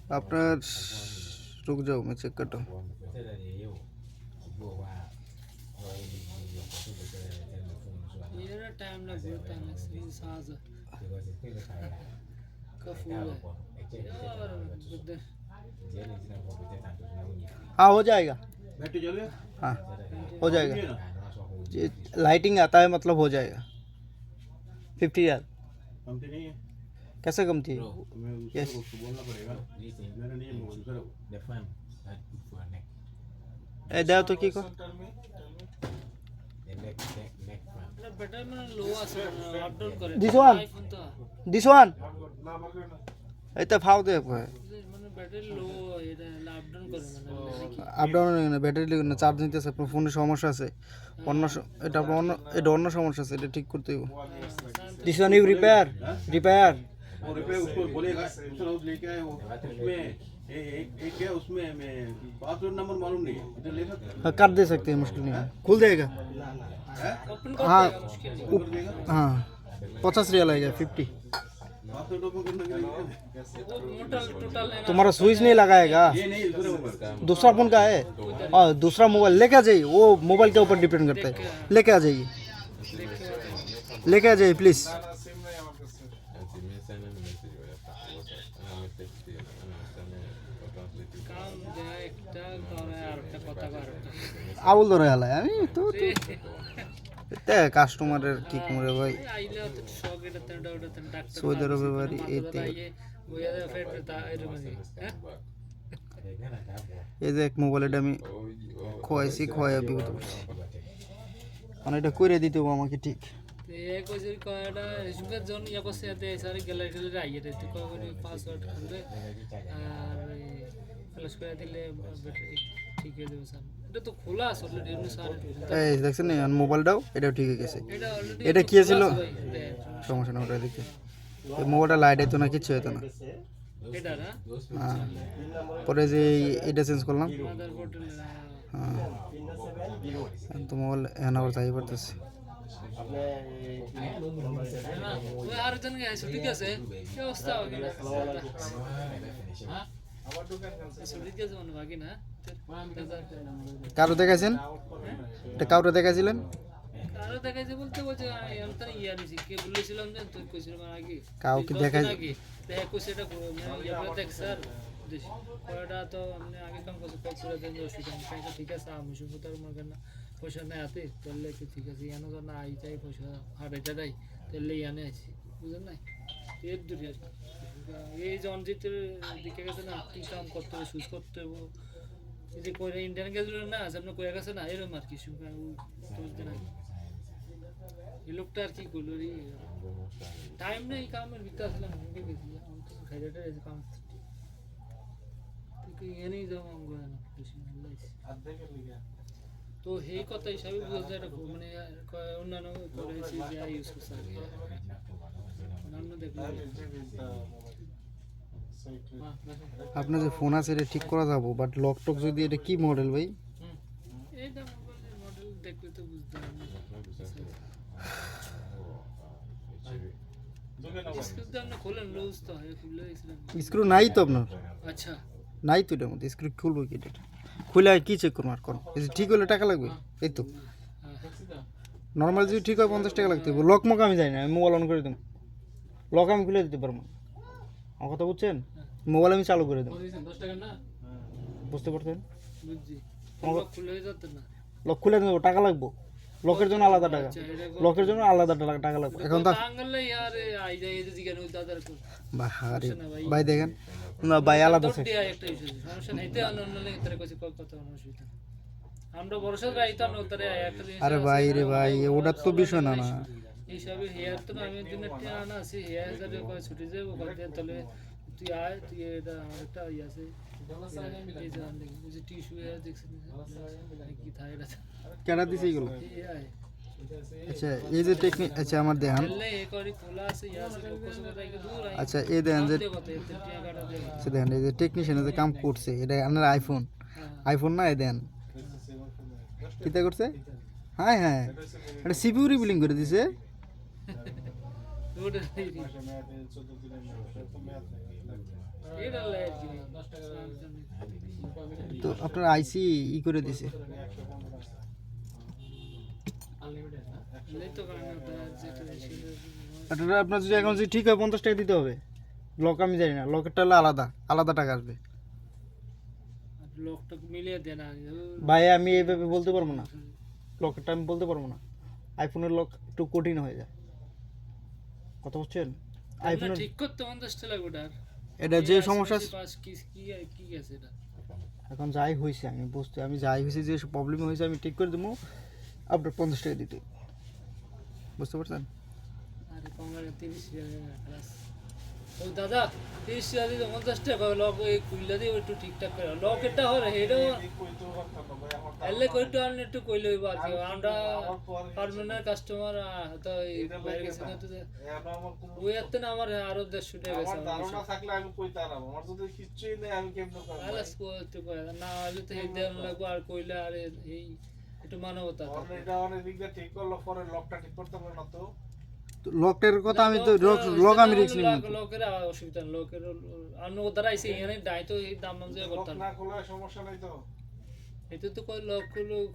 আপনার रुक जाओ मैं चेक करता हूँ। ये टाइम लग जाता है स्क्रीन साज का फूल है हाँ हो जाएगा, बैटरी चल गया। हाँ हो जाएगा। ये ना ये लाइटिंग आता है मतलब हो जाएगा। 50 यार कमती नहीं है। कैसे कम थी? मैं Yes. उसको बोलना पड़ेगा। मेरा नहीं है मोबाइल दूसरा ए दाও তো কি কর बेटर में लो अप डाउन करे This one? आईफोन तो দিস ওয়ান এটা ফাও দে কয় মানে ব্যাটারি লো এটা আপ ডাউন করে মানে আপ ডাউন না ব্যাটারি লাগে না, চার্জ নিতেছে, আপনার ফোনে সমস্যা আছে, অন্য এটা আপনার অন্য সমস্যা আছে, এটা ঠিক করতে হবে। দিস ওয়ান ইউ রিপেয়ার और रुपये उसको बोलेगा दूसरा उस लेके आए वो उसमें एक क्या उसमें मैं पासवर्ड नंबर मालूम नहीं है इधर ले सकते हैं कर दे सकते हैं, मुश्किल नहीं है, खुल जाएगा। ओपन हाँ कर मुश्किल नहीं हाँ 50 रियल आएगा 50। पासवर्ड ओपन करने के लिए टोटल है तुम्हारा स्विच नहीं लगाएगा, ये नहीं दूसरे मोबाइल दूसरा फोन का है और दूसरा मोबाइल लेके आ जाइए, वो मोबाइल के ऊपर डिपेंड करता है, लेके आ जाइए, लेके आ जाइए प्लीज़। काम দেয় একটা করে আরেকটা কথা করে আউল ধরে আলাই আমি তো এটা কাস্টমারের কি করে ভাই, আইলে তো শক এটা তেনটা ওটা তেন ডাক্তার সৌদি আরবের বাড়ি এতে ये বইয়া দে ফেট তা এর মানে হ্যাঁ এই যে এক মোবাইলটা আমি খোয়াইছি, খোয়াই বিপদ করছি, মানে এটা করে দিতে হবে আমাকে ঠিক। ये कोई कयटा सुगर जोन या को से दे सारे গ্যালারি রে আইয়ে রে তো কোই পাসওয়ার্ড খুলবে আর ফ্ল্যাশ করে দিলে ব্যাটারি ঠিক হয়ে যাবে স্যার। এটা তো খোলা আছে অলরেডি এমনি স্যার এই দেখছেন না মোবাইলটাও এটাও ঠিক হয়ে গেছে, এটা অলরেডি এটা কি ছিল সমস্যা না, ওটা দেখি এই মোবাইলটা লাইট হতো না, কিচ্ছু হতো না। এটা না হ্যাঁ পরে যে এটা চেঞ্জ করলাম, মাদারবোর্ড হ্যাঁ তো মোবাইল এখন আবার চাই পড়তেছে। ওই আরেকজন গেছে ঠিক আছে কি অবস্থা হবে না হ্যাঁ আমার দোকান কাছে ছুটি গেছে মনে বাকি না কারো দেখাইছেন, এটা কারো দেখাইছিলেন? আরো দেখাইছে বলতে বলছে আমি তো ইয়া নিছি কে বলেছিলাম যে তুই কইছিলাম আগে কাউকে দেখাই দেখ কইছে এটা ইয়া দেখ স্যার কয়টা তো हमने आगे काम করতে করে দেন অসুবিধা নেই ঠিক আছে আমি শুধু তার মনে না পয়সা না হাতে তাহলে কি ঠিক আছে ইয়ানো না আই চাই পয়সা হারাইতে দেয় তাহলে ইয়ানে আছি বুঝেন না এর দূরে আর এই যে অনজিতের দিকে গেছে না কি কাম করতে হবে সুইচ করতে হবে এই যে কইরা ইন্ডিয়ান গেছিল না সামনে কইয়া গেছে না এরকম আর কি শুনকা বুঝতে না এই লোকটা আর কি করলো রে টাইম নেই কামের ভিতরে আসলাম ভেঙে গেছি আমি তো খাইটা এই কাম তুই এনে যাও আমগো না বেশি আল্লাহ তো এই কথা হিসাবে বুঝা যায় এটা মানে অন্যান্য করেছি যে ইউজ করছে অন্যান্য দেখলাম আপনার যে ফোন আছে এটা ঠিক করা যাবো, বাট লক টক যদি, এটা কি মডেল ভাই? এইটা মোবাইলের মডেল দেখলে তো বুঝতে পারবেন স্ক্রিন তো আমরা খোলেন লুজ তো হয় খুলে দিয়েছিলাম স্ক্রু নাই তো আপনার? আচ্ছা নাই তো এটার মধ্যে, স্ক্রু খুলবো কি এটা? খুলে আর কি চেক করবো আর কোন? এই যে ঠিক হলে টাকা লাগবে, এই তো নর্মাল যদি ঠিক হয় 50 টাকা লাগতে হবে। লক মক আমি জানি না, আমি মোবাইল অন করে দেবো, লক আমি খুলে দিতে পারবো, আমার কথা বুঝছেন? মোবাইল আমি চালু করে দেবো, 10 টাকা না বুঝতে পারছেন? বুঝছি খুলে যেত না লক খুলে দেবো, টাকা লাগবো, লকের জন্য আলাদা টাকা, লকের জন্য আলাদা টাকা লাগবে। এখন তো আঙ্গলে यार আই যায় এই যে জিগানো দাদার কো ভাই ভাই দেখেন না ভাই আলাদা আছে, দিয়া একটা ইস্যু সমস্যা নাই তে অন্যলে এটারে কইছে কথা অসুবিধা আমরা ভরসা রাইতাম না ওটারে একটা জিনিস আরে ভাই রে ভাই ওটা তো বিষয় না না হিসাবে হেয়ার তো আমি দিনে আনা আছে হেয়ার যাবে কই ছুটি যাবো কই তাহলে তুই আয় তুই এটা আমার একটা ই আছে এই যে আমি দেখি যে টিস্যু হেয়ার দেখছিস কি থাকে এটা কেডা দিছে এগুলো? এই আয় আচ্ছা এই যে টেকনিক, আচ্ছা আমার দেখান, ले एक और खोला से यहाँ से लोगों से बताइए दूर आई আচ্ছা এই দেখেন যে, देखो तो इतने काटा दे আচ্ছা দেখেন এই যে টেকনিশিয়ান যে কাম করছে, এটা আপনার আইফোন, আইফোন না, এই দেন কিতা করছে, হ্যাঁ হ্যাঁ এটা সিপিইউ রিবিলিং করে দিছে। रोड এটা লাগে আর কি তো আপনার আইসি ই করে দিছে এই তো কারণে যেটা ছিল আপনার আপনার যদি এখন যদি ঠিক হয় 50 টাকা দিতে হবে লক আমি জানি না লকেরটা হলো আলাদা আলাদা টাকা আসবে লোকটা মিলিয়ে দেন না ভাই আমি এইভাবে বলতে পারবো না লকেরটা আমি বলতে পারবো না আইফোনের লক একটু কঠিন হয়ে যায় কথা বুঝছেন আইফোনের ঠিক করতে 50 টাকা লাগবে ওটার এটা যে সমস্যা পাস কি কি কি আছে এটা এখন যাই হয়েছে আমি যাই হয়েছে যে প্রবলেম হয়েছে আমি ঠিক করে দেবো আপনার 50 টাকা দিতে হবে। বুঝতে পারছেন আরে কমারে 30 টাকা খালাস ও দাদা 30 টাকা দিতে 50 টাকা লক এই কুইলা দিয়ে একটু ঠিকঠাক করে লকেটটা হরে হেডো এলে কইতো আন একটু কইলে হইব আর কি আমরা পার্মানেন্ট কাস্টমার তো এই বাইরে গেছে না তো ওই এত না আমার আরো 150 টাকা গেছে ধারণা থাকলে আমি কইতারাম আমার যদি কিচ্ছুই নেই আমি কেমনে করব খালাস করতে পারে না হলে তো এই দেন লাগবে আর কইলে আরে এই একটু মানবতা এটা অনেক দিক দিয়ে ঠিক করলো পরে লকটা ঠিক করতে পারলো না তো লকের কথা আমি তো লক আমি রিস্ক নিব লোকের অসুবিধা লোকের অন্য দ্বারা আইসে এখানে ডাই তো এই দাম নাম যে লক করতাম না খোলা সমস্যা নাই তো এটা তো কই লোক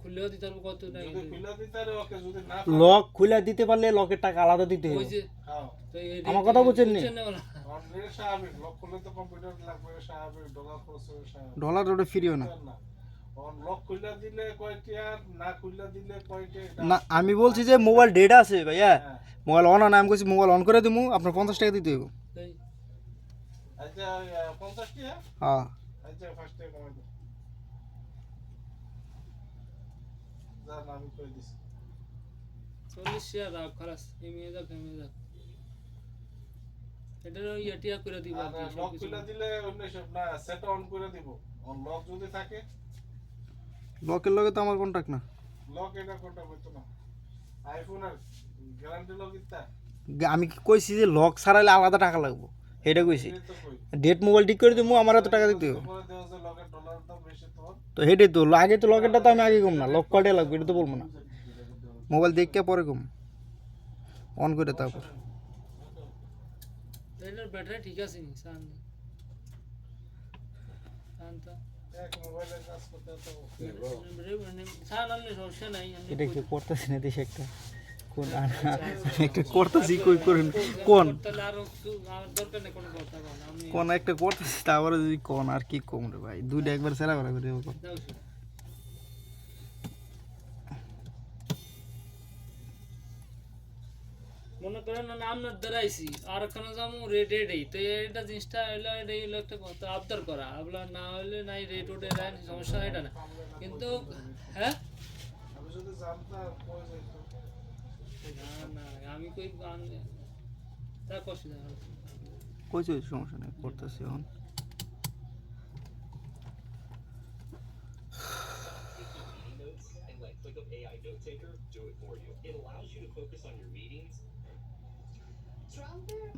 খুলেও দিতে পারবো কত নাই যদি খুলে দিতে আরে ওকে যদি না লক খুলে দিতে পারলে লকের টাকা আলাদা দিতে ওই হবে যে খাও তো এই আমার কথা বুঝছেন নি? অনলাইনে স্বাভাবিক লক খুললে তো কম্পিউটার লাগবে স্বাভাবিক ডলার খরচ হবে স্বাভাবিক ডলার ওটা ফ্রিও না না অন লক খুলে দিলে কয়টি আর না খুলে দিলে কয়টি না আমি বলছি যে মোবাইল ডেটা আছে ভাইয়া মোবাইল অন না আমি কইছি মোবাইল অন করে দিমু আপনার 50 টাকা দিতে হবে আচ্ছা 50 টাকা হ্যাঁ আচ্ছা ফার্স্ট টাকা কমাই দাও জান আমি কই দিছি 40 টাকা রাখ খালাস এমনি যাক এটা ওই এটিয়া করে দিব আর কি লক খুলে দিলে অন্য সব না সেট অন করে দিব অন লক যদি থাকে লকের লগে তো আমার কন্টাক্ট না লক এটা কোনটা হইতো না আইফোনের গ্যারান্টি লক ইত্তা আমি কি কইছি যে লক ছাড়াইলে আলাদা টাকা লাগবে এটা কইছি এই তো কই ডেট মোবাইল ঠিক করে দিমু আমার এত টাকা দিতে হবে পরে দেও যে লকের ডলার দাম বেশি তোর তো হেডে তো আগে তো লকেরটা তো আমি আগে কম না লক কয়টা লাগবে এটা তো বলবো না মোবাইল দেখে পরে কম অন করে তারপর এটার ব্যাটারি ঠিক আছে নি শান্ত এক মোবাইলে কাজ করতে তো শান্ত আনলে সমস্যা নাই এটা কি করতেছি না দেশে একটা কোন একটা করতেছি কই করেন কোন তাহলে আর আমার দরকার নেই কোনো কথা বল আমি কোন একটা করতেছি তারপরে যদি কোন আর কি কম রে ভাই দুইটা একবার সেরা করা করে দেবো দাও সে। মনে করেন না আপনার দাঁড়াইছি আর কোনো যাবো রেট এটাই তো এটা জিনিসটা হলো এটাই হলো একটা কথা আবদার করা আপনার না হলে নাই রেট ওটে সমস্যা এটা না কিন্তু হ্যাঁ আমি যদি জানতাম কই যাইতো না আমি কই তা কষ্ট না কইছে সমস্যা নেই করতেছি এখন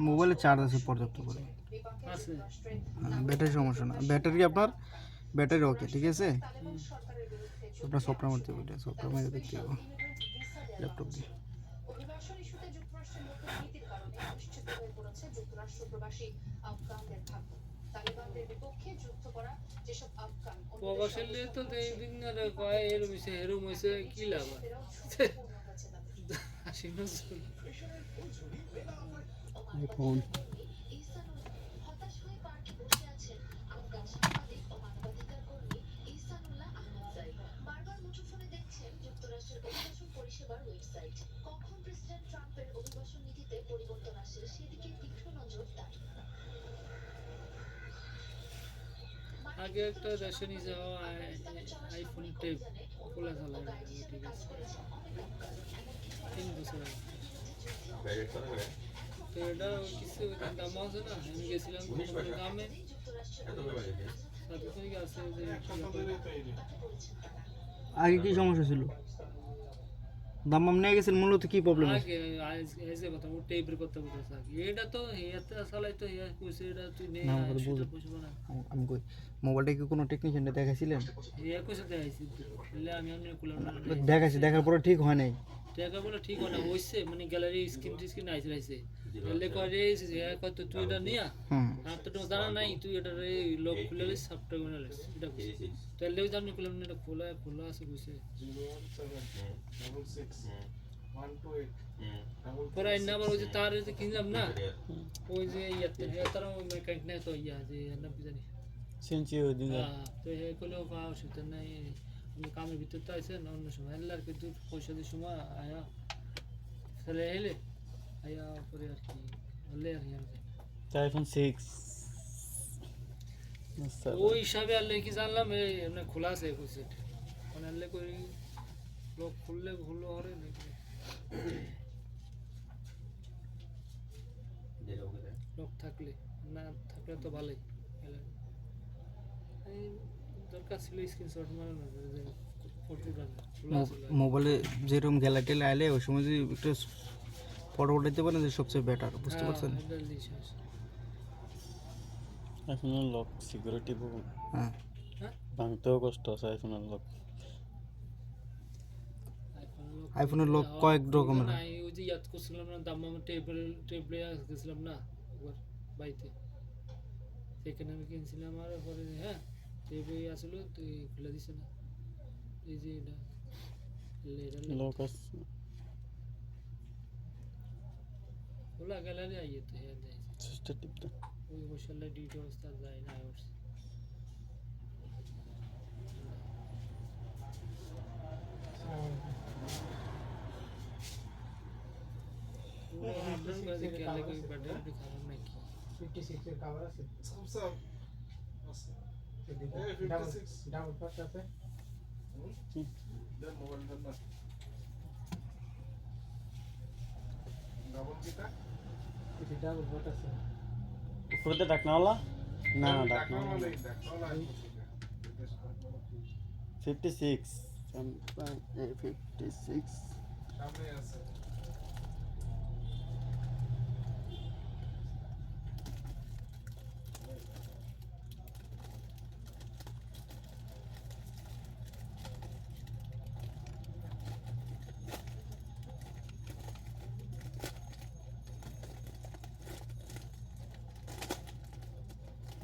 মোবাইলে চার্জ আছে পর্যাপ্ত করে আছে ব্যাটারি সমস্যা না ব্যাটারি আপনার ব্যাটারি ওকে ঠিক আছে আপনার সফটওয়্যার মারতে হবে সফটওয়্যার মেরে দেখতে হবে ল্যাপটপ দিয়ে অভিবাসন ইস্যুতে যুক্তরাষ্ট্রের নতুন নীতির কারণে অনিশ্চিত হয়ে পড়েছে যুক্তরাষ্ট্র প্রবাসী আফগানদের ভাগ্য তালিবানদের বিপক্ষে যুদ্ধ করা যেসব আফগান প্রবাসীলে তো এই দিন কয় এর হইছে এরম হইছে কি লাভ আসি না আইফোন হতাশ হয়ে পার্কে বসে আছেন আফগান সাংবাদিক ও মানবাধিকার কর্মী ইহসানুল্লাহ আহমেদ জাইদ বারবার মুঠোফোনে দেখছেন যুক্তরাষ্ট্রের অভিবাসন পরিষেবার ওয়েবসাইট কখন প্রেসিডেন্ট ট্রাম্পের অভিবাসন নীতিতে পরিবর্তন আসে সেদিকে তীক্ষ্ণ নজর তার আগে একটা দেশে নিয়ে যাওয়া আইফোন টেপ খোলা চালায় ঠিক আছে 3 বছর আগে তো এটা কিছু দাম আছে না আমি গেছিলাম দামে সাথে থেকে আছে যে আগে কি সমস্যা ছিল দাম নিয়ে গেছেন মূলত কি প্রবলেম আছে আগে এসে কথা ও টেপের কথা বলতেছে আগে এটা তো এতে চালাই তো ইয়া কইছে এটা তুই নে না, আমার বুঝ- বুঝবো না আমি কই মোবাইলটা কি কোনো টেকনিশিয়ানটা দেখাইছিলেন ইয়া কইছে দেখাইছি বলে আমি অন্য কুলার না দেখাইছি দেখার পরে ঠিক হয় নাই টাকা বলে ঠিক হয় না হইছে মানে গ্যালারি স্ক্রিন আইছে রাইছে এলে করে কত তুই এটা নিয়া হুম আর তো জানা নাই তুই এটা লক খুলে লিস সফটওয়্যার গুলো লিস এটা তাহলে ওই জানি খুলে এটা খোলা আছে কইছে 017 পরে না আবার ওই যে তার যে কিনলাম না ওই যে ইয়াতে তার মেকানিক নাই তো ইয়া যে না জানি সেঞ্চি ওদিকে তো হে কইলো পাওয়া সেটা নাই আমি কামের ভিতর তো আইছে না অন্য সময় এলার কিন্তু পয়সা দিয়ে সময় আয়া চলে এলে আয়া পরে আর কি বলে আর ইয়ার আইফোন 6 আচ্ছা ওই হিসাবে আলে কি জানলাম এই এমনি খোলা আছে কইছে মানে আলে কই লোক খুললে খুললো হরে নাকি লোক থাকলে না থাকলে তো ভালোই এই দরকার ছিল স্ক্রিনশট মারানো ফটোটা খোলা ছিল মোবাইলে যেরকম গ্যালারি আইলে ওই সময় যদি একটু ফটো উঠাইতে পারেন যে সবচেয়ে বেটার বুঝতে পারছেন আইফোনের লক সিকিউরিটি হ্যাঁ ভাঙতেও কষ্ট আছে আইফোনের লক আইফোনের লক কয়েক রকমের হয়। ওই যে ইয়াদ করছিলাম না দাম্মাম টেবলে গেছিলাম না একবার বাইতে সেখানে আমি কিনছিলাম আর পরে হ্যাঁ টেবলে আসলো তুই খুলে দিছে না এই যে এটা লক আছে খোলা গ্যালারি আইয়ে তো হ্যাঁ দেয় সুইচটা টিপতে ওই বসালে ডিটেলস তার যায় না আইওস আপনার কাছে কি আলে কই ব্যাটারি খারাপ নাকি 56 এর কভার আছে Samsung আছে এই 56 ডাবল পাস আছে দেন মোবাইলটা না ডাবল কিটা কিছু ডাবল পাস আছে উপরে ডাকনাওয়ালা না ডাকনাওয়ালা ডাকনাওয়ালা 56 Samsung A56 সামনে আছে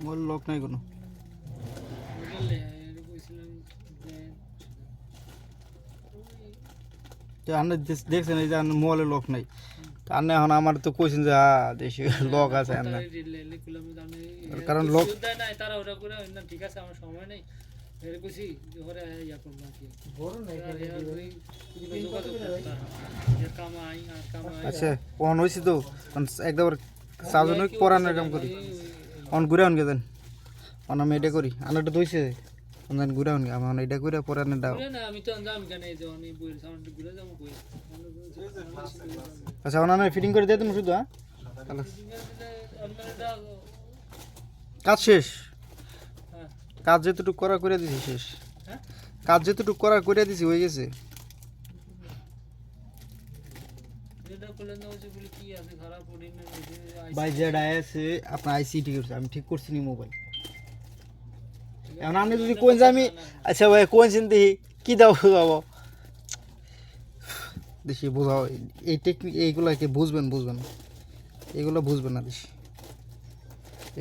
মোবাইল লক নাই কোনো বললে এর কইছিলাম যে তো আপনি দেখছেন এই যে মোবাইলে লক নাই তো আপনি এখন আমার তো কইছেন যে হ্যাঁ দেশে লক আছে না কারণ লোক দেয় নাই তারা ওটা করে না ঠিক আছে আমার সময় নেই এর কইছি যে ওরে ইয়া করব কি বড় নাই কামাই আর কামাই আচ্ছা অন হইছে তো একবার সাজনক পরানোর কাম করি অন ঘুরে অন গেছেন অন আমি এটা করি আনাটা দইছে অন ঘুরে অন আমি এটা করে পরানো দাও না আমি তো জানি কেন এই যে অনেক বইয়ের সাউন্ড ঘুরে যাবো কই আচ্ছা অন ফিটিং করে দিয়ে তুমি শুধু হ্যাঁ তাহলে কাজ শেষ হ্যাঁ কাজ যেতটুকু করা করে দিছি শেষ হ্যাঁ কাজ যেতটুকু করা করে দিছি হয়ে গেছে এটা করলে না ওই যে বলি কি আছে খারাপ পড়ি না বাই জেড আইএসএ আপনার আইসিটি করছে আমি ঠিক করছি নি মোবাইল এখন আপনি যদি কোন যে আমি আচ্ছা ভাই কোন চিন্তি কি দাও যাবো দেখি বোঝাও এই টেকনিক এইগুলোকে বুঝবেন এগুলো বুঝবেন না বেশি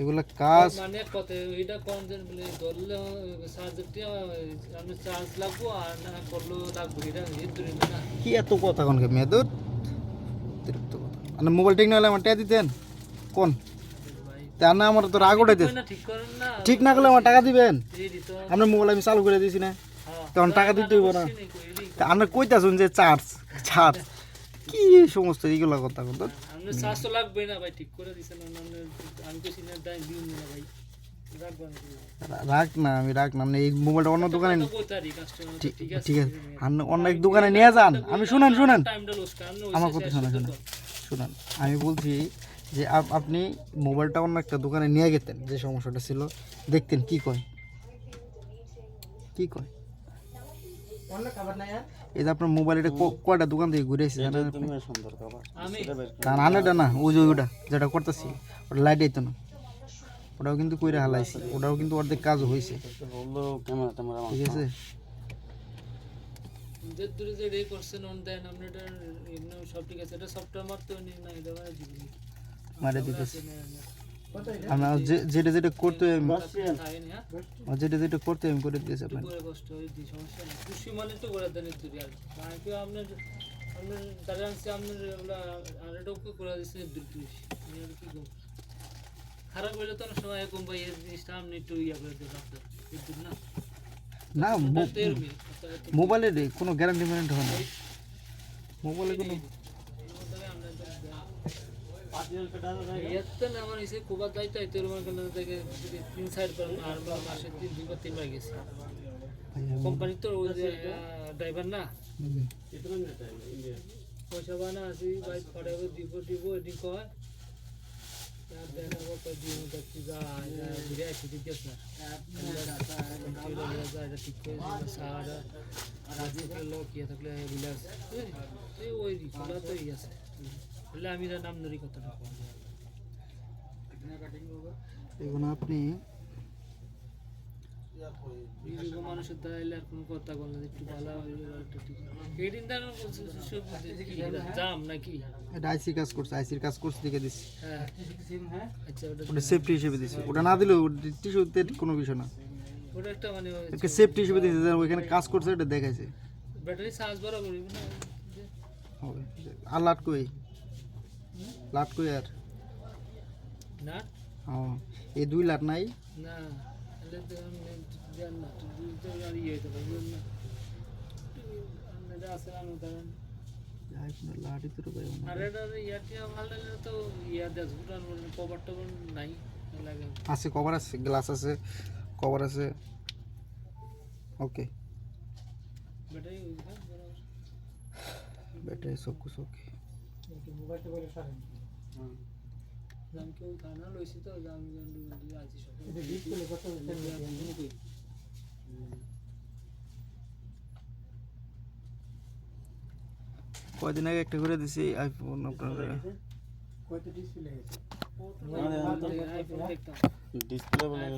এগুলো কাজ মানে কত এটা কোন দিন বলে ধরলে চার্জারটি আমি চার্জ লাগবো আর না করলো লাগবো এটা ধরে না কি এত কথা কোন কে মেদুর অতিরিক্ত কথা মানে মোবাইল ঠিক না হলে আমার টাকা দিতেন কোন ভাই তা না আমার তো রাগ উঠাইতে না ঠিক করেন না ঠিক না করলে আমার টাকা দিবেন এই দিত আপনার মোবাইল আমি চালু করে দিয়েছি না হ্যাঁ তখন টাকা দিতে হইব না তা আমরা কইতাছুন যে চার্জ কি সমস্ত এইগুলো কথা কথা আমি চার্জ তো লাগবে না ভাই ঠিক করে দিছেন আমি কইছি না দাই দিন না ভাই রাখবেন রাখ না আপনি এই মোবাইলটা অন্য দোকানে তো কোথারি কাস্টমার ঠিক আছে ঠিক আছে আপনি অন্য এক দোকানে নিয়ে যান আমি শুনেন টাইমটা লস করেন আমার কথা শুনেন আমি বলছি যে আপনি মোবাইলটা অন্য একটা দোকানে নিয়ে গেতেন যে সমস্যাটা ছিল দেখতেন কি কয় অন্য কভার নাই আর এই যে আপনার মোবাইলটা কয়টা দোকান থেকে ঘুরে এসেছে জানেন আপনি? তুমি সুন্দর কভার আমি কারণ আনাটা না ওই যে ওইটা যেটা করতেছি ওটা লাইট আইতো না ওটাও কিন্তু কইরা হালাইছি ওটাও কিন্তু অর্ধেক কাজ হয়েছে বললো ক্যামেরা ট্যামেরা ঠিক আছে যে দূরে যে রে করছেন অন দেন আপনি এটা এমনি সব ঠিক আছে এটা সফটওয়্যার মারতে নি না এটা মানে দিবি মারে দিতেছে কত এটা আমি যেটা করতে হয় থাকেনি হ্যাঁ যেটা করতে হয় আমি করে দিয়েছি আপনার করে কষ্ট হয় দি সমস্যা নেই খুশি মানে তো করে দেন দূরে আর মানে কি আপনার আপনার তারা আছে আপনার ওগুলা আরেকটা করে দিচ্ছে দূরে আমি আর কি করব খারাপ হলে তো অনেক সময় এরকম ভাই এই জিনিসটা আপনি একটু ইয়া করে দেন আপনার কিন্তু না না তো এরকমই মোবাইলের কোনো গ্যারান্টি ম্যারান্টি হয় না মোবাইলে কোনো ইয়াতে না আমার এসে খুব দায়িত্ব আইতে রুমার কেন থেকে 3-4 বার আর মাসে 2-3 বার গেছি কোম্পানি তো ওই যে ড্রাইভার না পয়সা বানা আসি বাইক পড়াবো দিব এদিন কয় আর দেখা করতে দিন দেখছি যা ঘুরে আসি দিকেছ না এটা ঠিক করে সারা রাজি লোক ইয়ে থাকলে বিলাস এই ওই রিকলা তো ই আছে বলে আমি নাম নরি কথাটা এখন আপনি এরকম মানুষের দ্বারা এলে আর কোনো কথা বল না একটু ভালো একটা ঠিক এদিন দাঁড়ানো জাম নাকি এটা আইসি কাজ করছে আইসির কাজ করছে দেখে দিচ্ছি হ্যাঁ সিম হ্যাঁ আচ্ছা ওটা ওটা সেফটি হিসেবে দিচ্ছি ওটা না দিলেও টিস্যুতে কোনো বিষয় না ওটা একটা মানে একটা সেফটি হিসেবে দিচ্ছি যে ওইখানে কাজ করছে এটা দেখাইছে ব্যাটারি চার্জ বড় করিব না হবে আর লাট কই আর না হ্যাঁ এই 2 লাট নাই না তাহলে তো আমি জান না তুই তো আর ইয়ে তো বুঝল না আমরা আছে না দাঁড়ান যাই কোনো লাটই তো পাই না আর এটা ইয়াটিয়া ভালো লাগলে তো ইয়া দেশ গুটার কভার টভার নাই লাগে আছে কভার আছে গ্লাস আছে কভার আছে ওকে ব্যাটারি ব্যাটারি সব কিছু ওকে মোবাইলটা বলে সারেন জান কেউ থানা লইছি তো জান জান আছি সব এটা ডিসপ্লে কত কয়দিন আগে একটা করে দিছি আইফোন আপনার কত ডিসপ্লে গেছে আইফোন দেখতাম ডিসপ্লে বলে